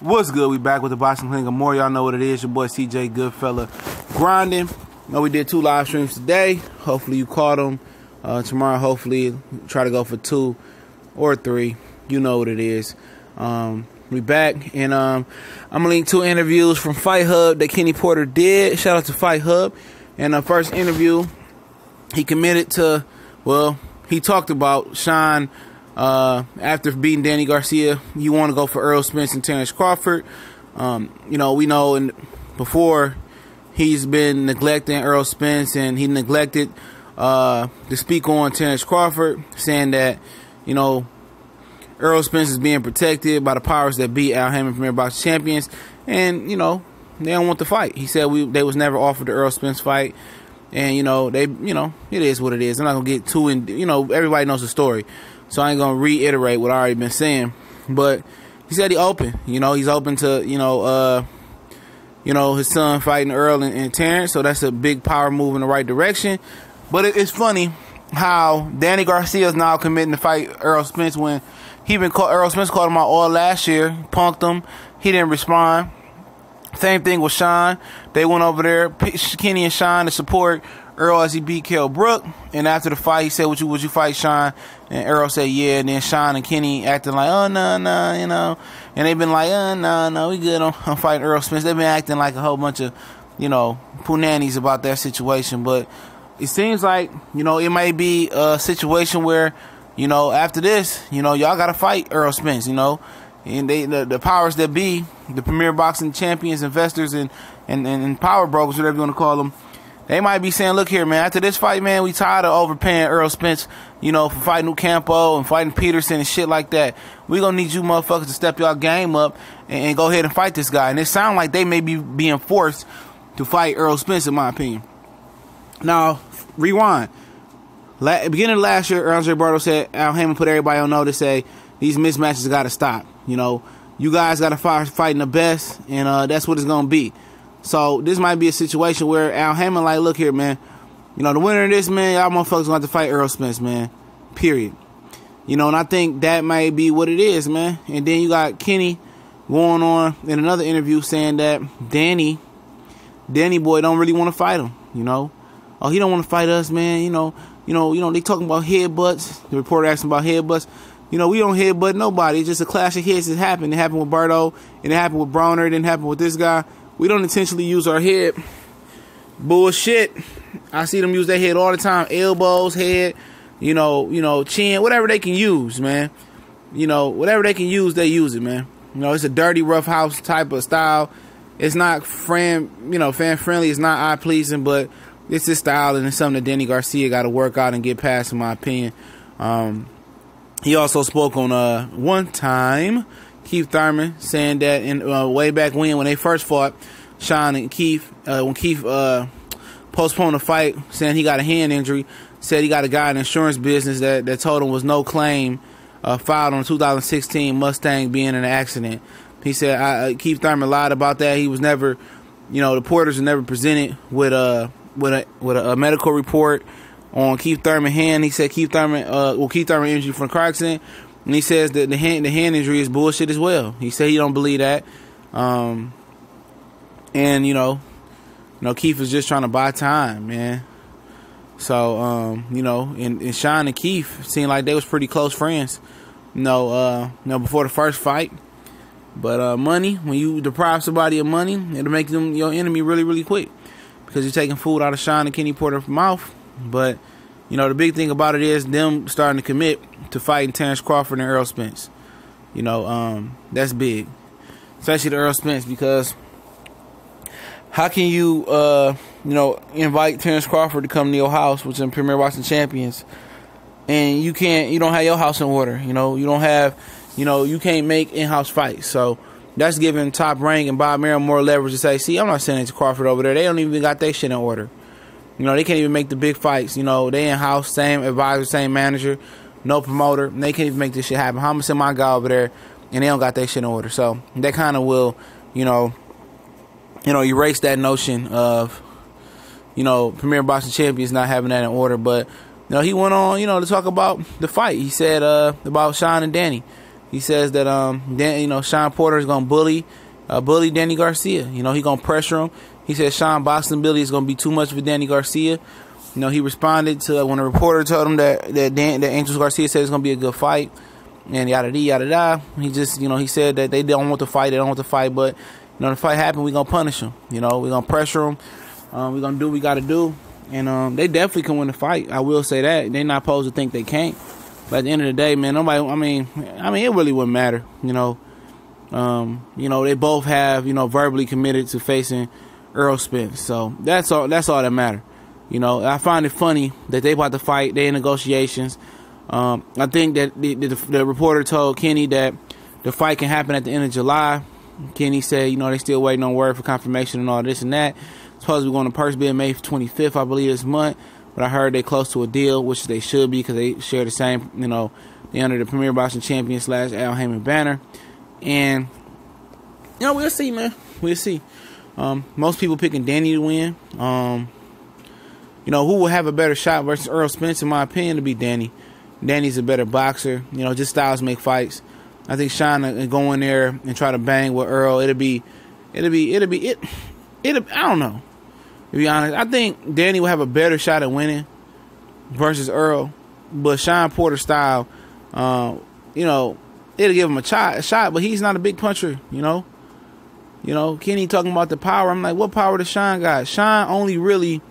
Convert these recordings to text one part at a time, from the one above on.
What's good? We back with the Boxing Clinic. More y'all know what it is. Your boy CJ Goodfella grinding. We did 2 live streams today. Hopefully you caught them. Tomorrow, hopefully, try to go for 2 or 3. You know what it is. We back, and I'm gonna link 2 interviews from Fight Hub that Kenny Porter did. Shout out to Fight Hub. And the first interview, he committed to, well, he talked about Shawn. After beating Danny Garcia, you want to go for Errol Spence and Terrence Crawford. We know before he's been neglecting Errol Spence, and he neglected to speak on Terrence Crawford, saying that, Errol Spence is being protected by the powers that be, Al Hammond, Premier Boxing Champions, and, they don't want the fight. He said they was never offered the Errol Spence fight, and, it is what it is. I'm not going to get too in, everybody knows the story. So I ain't going to reiterate what I already been saying. But he said he open. He's open to, his son fighting Earl and Terrence. So that's a big power move in the right direction. But it's funny how Danny Garcia is now committing to fight Errol Spence when Errol Spence called him out all last year, punked him. He didn't respond. Same thing with Shawn. They went over there, Kenny and Shawn, to support Earl as he beat Kell Brook. And after the fight, he said, would you fight Shawn? And Earl said, yeah. And then Shawn and Kenny acting like, oh, no. And they've been like, no, we good on fighting Errol Spence. They've been acting like a whole bunch of, punani's about that situation. But it seems like, it might be a situation where, after this, y'all got to fight Errol Spence, And the powers that be, the Premier Boxing Champions, investors, and power brokers, whatever you want to call them, they might be saying, look here, man, after this fight, man, we tired of overpaying Errol Spence, for fighting Ocampo and fighting Peterson and shit like that. We gonna need you motherfuckers to step y'all game up and go ahead and fight this guy. And it sounds like they may be being forced to fight Errol Spence, in my opinion. Now, rewind. Beginning of last year, Andre Bardo said Al Hammond put everybody on notice, say these mismatches got to stop. You guys got to fighting the best, and that's what it's gonna be. So this might be a situation where Al Hammond like, look here, man, the winner of this, man, y'all motherfuckers gonna have to fight Errol Spence, man. Period. And I think that might be what it is, man. And then you got Kenny going on in another interview saying that Danny boy don't really want to fight him. Oh, he don't want to fight us, man. They talking about headbutts. The reporter asked him about headbutts. We don't headbutt nobody. It's just a clash of heads that happened. It happened with Bardo, and it happened with Broner, it didn't happen with this guy. We don't intentionally use our head. Bullshit. I see them use their head all the time. Elbows, head, chin, whatever they can use, man. Whatever they can use, they use it, man. It's a dirty, rough house type of style. It's not fan friendly. It's not eye pleasing, but it's his style, and it's something that Danny Garcia got to work out and get past, in my opinion. He also spoke on one time Keith Thurman, saying that in way back when they first fought, Shawn and Keith, when Keith postponed the fight, saying he got a hand injury, said he got a guy in the insurance business that told him was no claim filed on a 2016 Mustang being in an accident. He said Keith Thurman lied about that. He was never, the Porters were never presented with a medical report on Keith Thurman's hand. He said Keith Thurman injured from a car accident. And he says that the hand injury is bullshit as well. He said he don't believe that. Keith was just trying to buy time, man. So, and Shawn and Keith seemed like they was pretty close friends, before the first fight. But money, when you deprive somebody of money, it'll make them your enemy really, really quick, because you're taking food out of Shawn and Kenny Porter's mouth. But the big thing about it is them starting to commit to fighting Terrence Crawford and Errol Spence. That's big, especially to Errol Spence, because how can you, invite Terrence Crawford to come to your house, which is Premier Boxing Champions, and you don't have your house in order. You don't have, you can't make in-house fights. So that's giving Top Rank and Bob Merrill more leverage to say, see, I'm not sending it to Crawford over there. They don't even got their shit in order. They can't even make the big fights. They in-house, same advisor, same manager, no promoter. And they can't even make this shit happen. How am I send my guy over there, and they don't got their shit in order? So that kind of will, erase that notion of, Premier Boxing Champions not having that in order. But, he went on, to talk about the fight. He said about Shawn and Danny. He says that Shawn Porter is gonna bully Danny Garcia. He gonna pressure him. He said Shawn boxing ability is gonna be too much for Danny Garcia. He responded to when a reporter told him that Angel Garcia said it's gonna be a good fight, and yada yada. He just he said that they don't want to fight. They don't want to fight, but the fight happened. We gonna punish him. We gonna pressure him. We gonna do what we gotta do, and they definitely can win the fight. I will say that they not supposed to think they can't. But at the end of the day, man, nobody. I mean, it really wouldn't matter. They both have verbally committed to facing Errol Spence, so that's all. That's all that matters. I find it funny that they about to fight. They in negotiations. I think that the reporter told Kenny that the fight can happen at the end of July. Kenny said, they still waiting on word for confirmation and all this and that. Supposed to be going to purse bid May 25th, I believe, this month. But I heard they close to a deal, which they should be because they share the same, they under the Premier Boxing Champion / Al Heyman banner. And, we'll see, man. We'll see. Most people picking Danny to win. Who will have a better shot versus Errol Spence, in my opinion, to be Danny. Danny's a better boxer. Just styles make fights. I think Shawn will go in there and try to bang with Earl. I don't know. To be honest, I think Danny will have a better shot at winning versus Earl. But Shawn Porter style, it'll give him a shot, but he's not a big puncher, Kenny talking about the power. I'm like, what power does Shawn got? Shawn only really,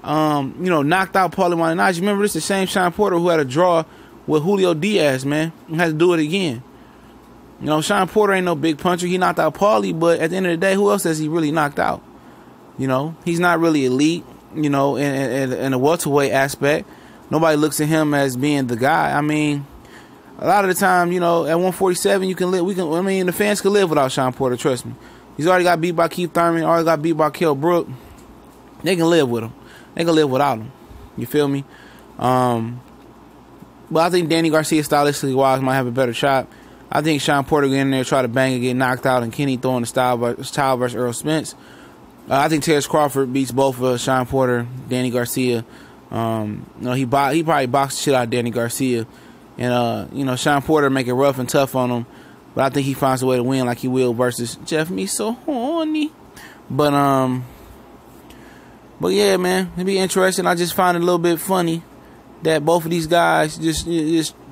knocked out Paulie Malignaggi. Remember, this is the same Shawn Porter who had a draw with Julio Diaz, man. He had to do it again. Shawn Porter ain't no big puncher. He knocked out Paulie, but at the end of the day, who else has he really knocked out? He's not really elite, in a welterweight aspect. Nobody looks at him as being the guy. I mean, a lot of the time, at 147, you can live. The fans can live without Shawn Porter. Trust me. He's already got beat by Keith Thurman. Already got beat by Kell Brook. They can live with him. They can live without him. You feel me? But I think Danny Garcia, stylistically wise, might have a better shot. I think Shawn Porter get in there, try to bang and get knocked out, and Kenny throwing the style versus Errol Spence. I think Terrence Crawford beats both Shawn Porter, Danny Garcia. He probably boxed the shit out of Danny Garcia. And, Shawn Porter make it rough and tough on him. But I think he finds a way to win like he will versus Jeff Me So Horny. But yeah, man, it'd be interesting. I just find it a little bit funny that both of these guys just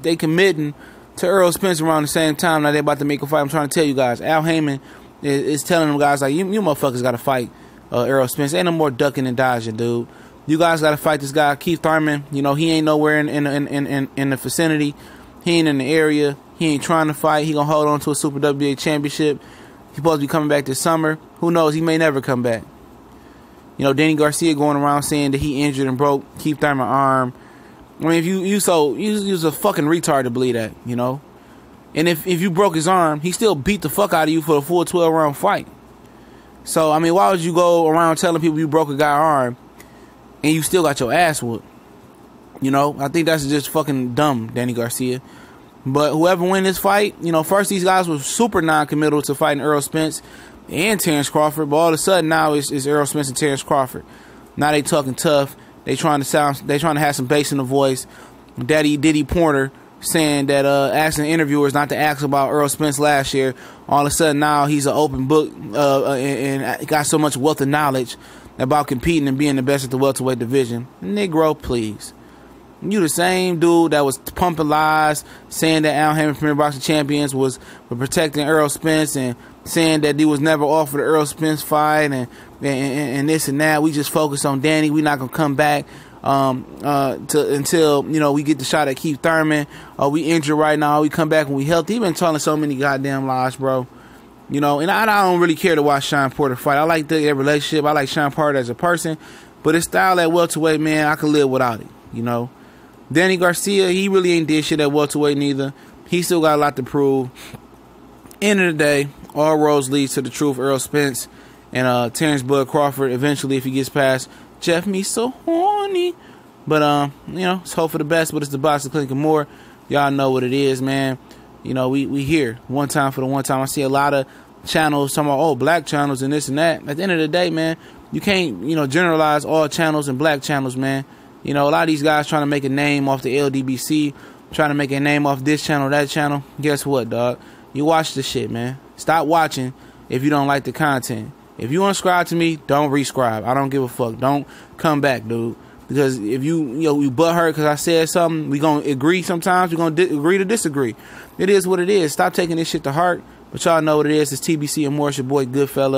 they committing to Errol Spence around the same time. Now they about to make a fight. I'm trying to tell you guys, Al Heyman is telling them guys, like, you motherfuckers got to fight Errol Spence. Ain't no more ducking and dodging, dude. You guys got to fight this guy, Keith Thurman. He ain't nowhere in the vicinity. He ain't in the area. He ain't trying to fight. He gonna hold on to a Super WBA championship. He's supposed to be coming back this summer. Who knows? He may never come back. Danny Garcia going around saying that he injured and broke Keith Thurman's arm. I mean, if you was a fucking retard to believe that, And if you broke his arm, he still beat the fuck out of you for a full 12-round fight. So, I mean, why would you go around telling people you broke a guy's arm and you still got your ass whooped? I think that's just fucking dumb, Danny Garcia. But whoever win this fight, first these guys were super non-committal to fighting Errol Spence and Terrence Crawford. But all of a sudden now it's Errol Spence and Terrence Crawford. Now they talking tough. They trying to have some bass in the voice. Daddy Diddy Porter saying that asking interviewers not to ask about Errol Spence last year. All of a sudden now he's an open book and got so much wealth of knowledge about competing and being the best at the welterweight division. Negro, please. You the same dude that was pumping lies, saying that Al Heyman Premier Boxing Champions was protecting Errol Spence and saying that he was never offered an Errol Spence fight and this and that. We just focus on Danny. We not gonna come back until we get the shot at Keith Thurman. We injured right now. We come back when we healthy. He been telling so many goddamn lies, bro. And I don't really care to watch Shawn Porter fight. I like their relationship. I like Shawn Porter as a person, but his style at welterweight, man, I could live without it. Danny Garcia, he really ain't did shit at welterweight neither. He still got a lot to prove. End of the day, all roads lead to the truth. Errol Spence and Terrence Bud Crawford eventually, if he gets past Jeff Me So Horny. But it's hope for the best. But it's the Boxing Clinic and more. Y'all know what it is, man. We here one time for the one time. I see a lot of channels talking about black channels and this and that. At the end of the day, man, you can't generalize all channels and black channels, man. A lot of these guys trying to make a name off the LDBC, trying to make a name off this channel, that channel. Guess what, dog? You watch the shit, man. Stop watching if you don't like the content. If you unsubscribe to me, don't resubscribe. I don't give a fuck. Don't come back, dude. Because if you butthurt because I said something, we gonna agree sometimes. We gonna agree to disagree. It is what it is. Stop taking this shit to heart. But y'all know what it is. It's TBC and more. It's your boy Goodfella.